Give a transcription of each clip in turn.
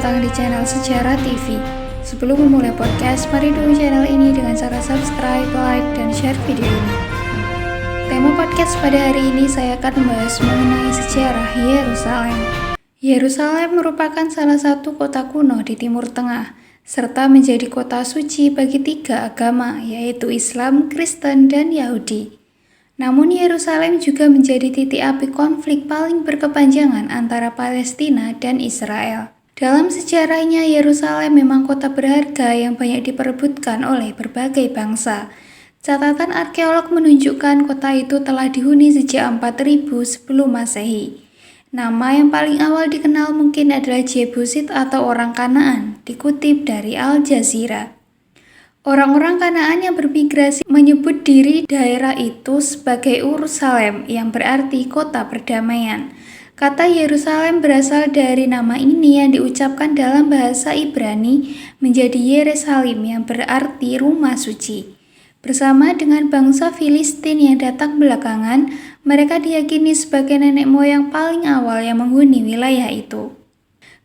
datang di channel Sejarah TV. Sebelum memulai podcast, mari dukung channel ini dengan cara subscribe, like, dan share video ini. Tema podcast pada hari ini saya akan membahas mengenai sejarah Yerusalem. Yerusalem merupakan salah satu kota kuno di Timur Tengah, serta menjadi kota suci bagi tiga agama, yaitu Islam, Kristen, dan Yahudi. Namun Yerusalem juga menjadi titik api konflik paling berkepanjangan antara Palestina dan Israel. Dalam sejarahnya, Yerusalem memang kota berharga yang banyak diperebutkan oleh berbagai bangsa. Catatan arkeolog menunjukkan kota itu telah dihuni sejak 4000 sebelum Masehi. Nama yang paling awal dikenal mungkin adalah Jebusit atau orang Kanaan, dikutip dari Al Jazeera. Orang-orang Kanaan yang bermigrasi menyebut diri daerah itu sebagai Ursalem, yang berarti kota perdamaian. Kata Yerusalem berasal dari nama ini yang diucapkan dalam bahasa Ibrani menjadi Yerusalim, yang berarti rumah suci. Bersama dengan bangsa Filistin yang datang belakangan, mereka diyakini sebagai nenek moyang paling awal yang menghuni wilayah itu.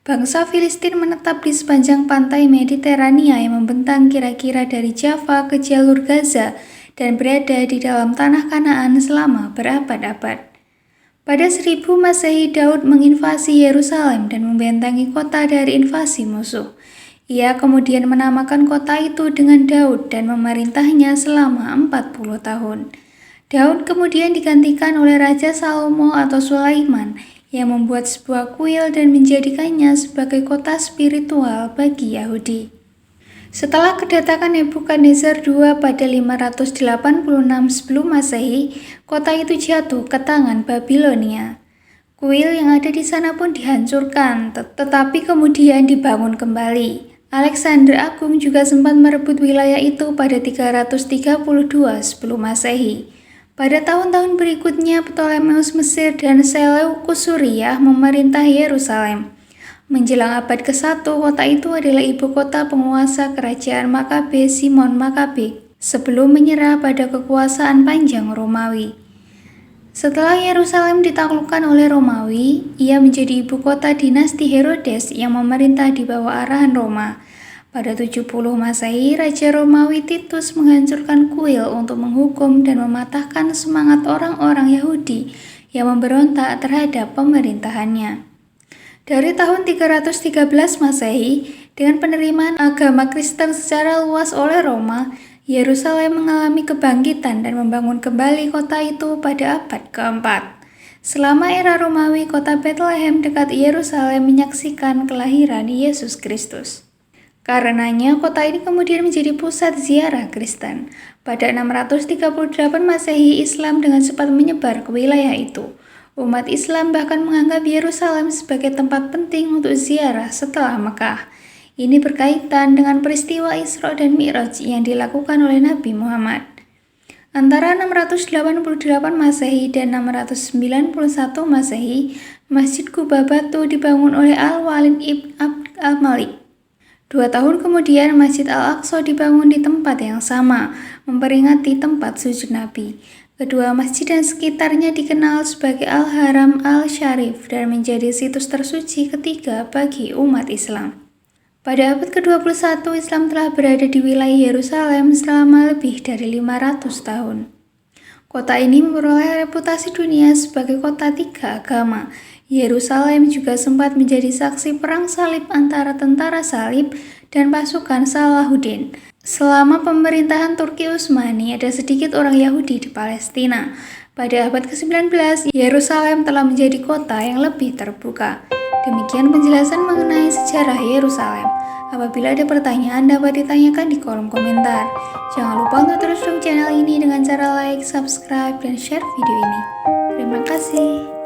Bangsa Filistin menetap di sepanjang pantai Mediterania yang membentang kira-kira dari Java ke jalur Gaza dan berada di dalam tanah Kanaan selama berabad-abad. Pada 1000 Masehi, Daud menginvasi Yerusalem dan membentengi kota dari invasi musuh. Ia kemudian menamakan kota itu dengan Daud dan memerintahnya selama 40 tahun. Daud kemudian digantikan oleh Raja Salomo atau Sulaiman yang membuat sebuah kuil dan menjadikannya sebagai kota spiritual bagi Yahudi. Setelah kedatangan Nebukadnezar II pada 586 sebelum Masehi, kota itu jatuh ke tangan Babilonia. Kuil yang ada di sana pun dihancurkan, tetapi kemudian dibangun kembali. Alexander Agung juga sempat merebut wilayah itu pada 332 sebelum Masehi. Pada tahun-tahun berikutnya, Ptolemeus Mesir dan Seleukus Suriah memerintah Yerusalem. Menjelang abad ke-1, kota itu adalah ibu kota penguasa kerajaan Makabe Simon Makabe sebelum menyerah pada kekuasaan panjang Romawi. Setelah Yerusalem ditaklukkan oleh Romawi, ia menjadi ibu kota dinasti Herodes yang memerintah di bawah arahan Roma. Pada 70 Masehi, Raja Romawi Titus menghancurkan kuil untuk menghukum dan mematahkan semangat orang-orang Yahudi yang memberontak terhadap pemerintahannya. Dari tahun 313 Masehi, dengan penerimaan agama Kristen secara luas oleh Roma, Yerusalem mengalami kebangkitan dan membangun kembali kota itu pada abad keempat. Selama era Romawi, kota Bethlehem dekat Yerusalem menyaksikan kelahiran Yesus Kristus. Karenanya, kota ini kemudian menjadi pusat ziarah Kristen. Pada 638 Masehi, Islam dengan cepat menyebar ke wilayah itu. Umat Islam bahkan menganggap Yerusalem sebagai tempat penting untuk ziarah setelah Mekah. Ini berkaitan dengan peristiwa Isra dan Mi'raj yang dilakukan oleh Nabi Muhammad. Antara 688 Masehi dan 691 Masehi, Masjid Quba Batu dibangun oleh Al-Walid ibn Abd al-Malik. 2 tahun kemudian, Masjid Al-Aqsa dibangun di tempat yang sama, memperingati tempat sujud Nabi. Kedua masjid dan sekitarnya dikenal sebagai Al-Haram Al-Syarif dan menjadi situs tersuci ketiga bagi umat Islam. Pada abad ke-21, Islam telah berada di wilayah Yerusalem selama lebih dari 500 tahun. Kota ini memperoleh reputasi dunia sebagai kota tiga agama. Yerusalem juga sempat menjadi saksi perang salib antara tentara salib dan pasukan Salahuddin. Selama pemerintahan Turki Utsmani, ada sedikit orang Yahudi di Palestina. Pada abad ke-19, Yerusalem telah menjadi kota yang lebih terbuka. Demikian penjelasan mengenai sejarah Yerusalem. Apabila ada pertanyaan, dapat ditanyakan di kolom komentar. Jangan lupa untuk terus dukung channel ini dengan cara like, subscribe, dan share video ini. Terima kasih.